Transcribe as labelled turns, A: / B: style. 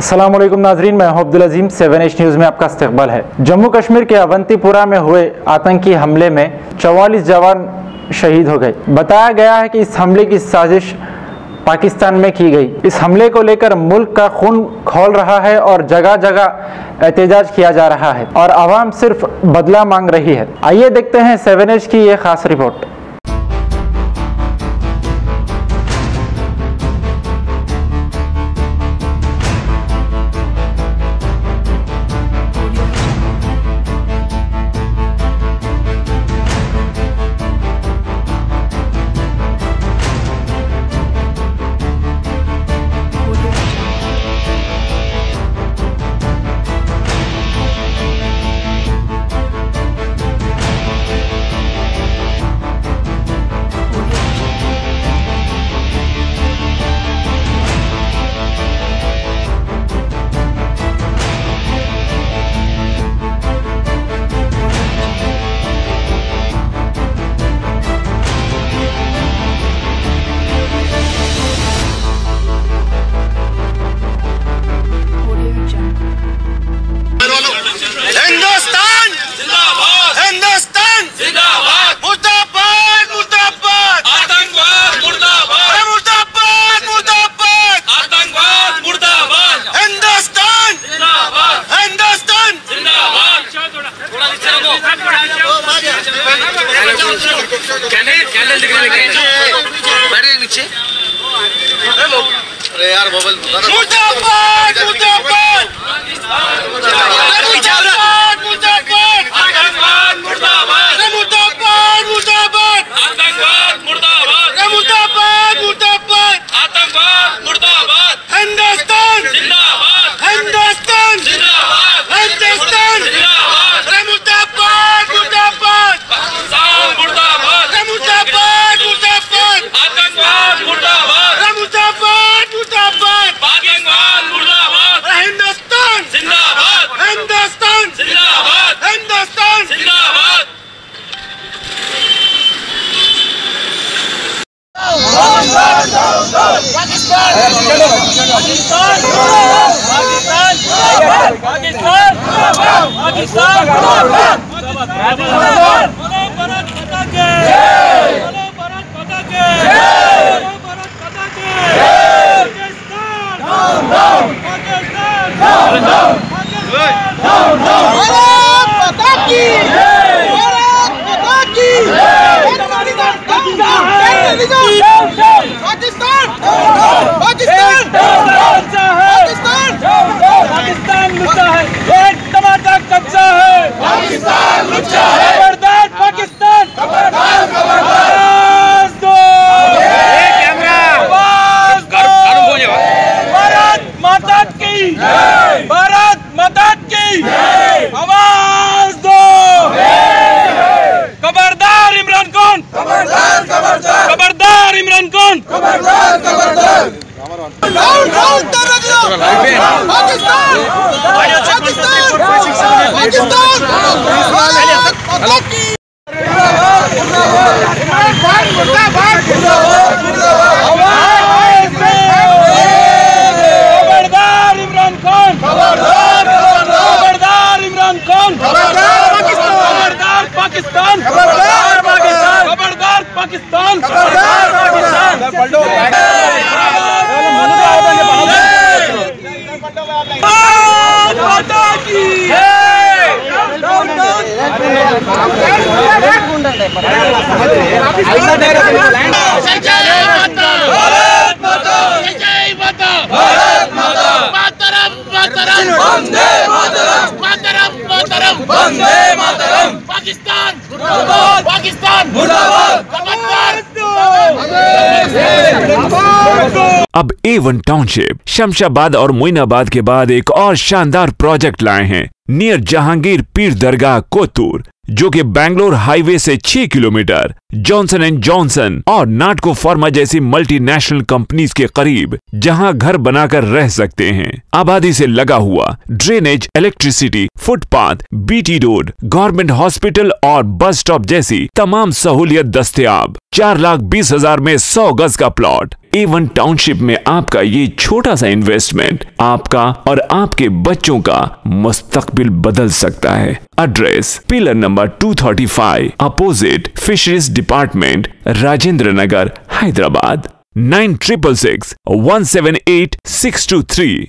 A: अस्सलाम वालेकुम नाजरीन, मैं अब्दुल अजीम 7H न्यूज़ में आपका इस्तकबाल है। जम्मू कश्मीर के अवंतीपुरा में हुए आतंकी हमले में 44 जवान शहीद हो गए। बताया गया है कि इस हमले की साजिश पाकिस्तान में की गई। इस हमले को लेकर मुल्क का खून खौल रहा है और जगह जगह एहतजाज किया जा रहा है और आवाम सिर्फ बदला मांग रही है। आइए देखते हैं 7H की ये खास रिपोर्ट।
B: अरे यार मोबाइल मुर्दाबाद मुर्दाबाद मुर्दाबाद मुर्दाबाद मुर्दाबाद मुर्दाबाद मुर्दाबाद आतंकवाद मुर्दाबाद मुर्दाबाद मुर्दाबाद आतंकवाद मुर्दाबाद हिंदुस्तान जिंदाबाद हिंदुस्तान जिंदाबाद हिंदुस्तान जिंदाबाद मुर्दाबाद मुर्दाबाद पाकिस्तान मुर्दाबाद मुर्दाबाद मुर्दाबाद आतंकवाद मुर्दाबाद मुर्दाबाद मुर्दाबाद पाकिस्तान मुर्दाबाद हिंदुस्तान जिंदाबाद हिंदुस्तान जिंदाबाद हिंदुस्तान जिंदाबाद।
C: पाकिस्तान लुच्चा है, एक टमाटर कच्चा है। पाकिस्तान लुच्चा है, खबरदार पाकिस्तान, खबरदार खबरदार। आवाज दो, आवाज दो। भारत माता की, भारत माता की आवाज दो। खबरदार इमरान खान, खबरदार खबरदार, खबरदार इमरान खान, खबरदार खबरदार। डाउन डाउन पाकिस्तान पाकिस्तान पाकिस्तान खबरदार इमरान खान, खबरदार इमरान खान, खबरदार पाकिस्तान, खबरदार पाकिस्तान, खबरदार पाकिस्तान, खबरदार पाकिस्तान। माता की पाकिस्तान पाकिस्तान मुर्दाबाद।
D: अब A1 टाउनशिप शमशाबाद और मोइनाबाद के बाद एक और शानदार प्रोजेक्ट लाए हैं नियर जहांगीर पीर दरगाह कोतूर। जो कि बेंगलोर हाईवे से 6 किलोमीटर, जॉनसन एंड जॉनसन और नाटको फार्मा जैसी मल्टीनेशनल कंपनीज के करीब, जहां घर बनाकर रह सकते हैं। आबादी से लगा हुआ, drainage, electricity, footpath, BT road, government hospital और बस स्टॉप जैसी तमाम सहूलियत दस्तयाब। 4,20,000 में 100 गज का प्लॉट। A1 टाउनशिप में आपका ये छोटा सा इन्वेस्टमेंट आपका और आपके बच्चों का मुस्तकबिल बदल सकता है। Address pillar number 235 opposite fisheries department, Rajendra Nagar, Hyderabad. 9666 178 623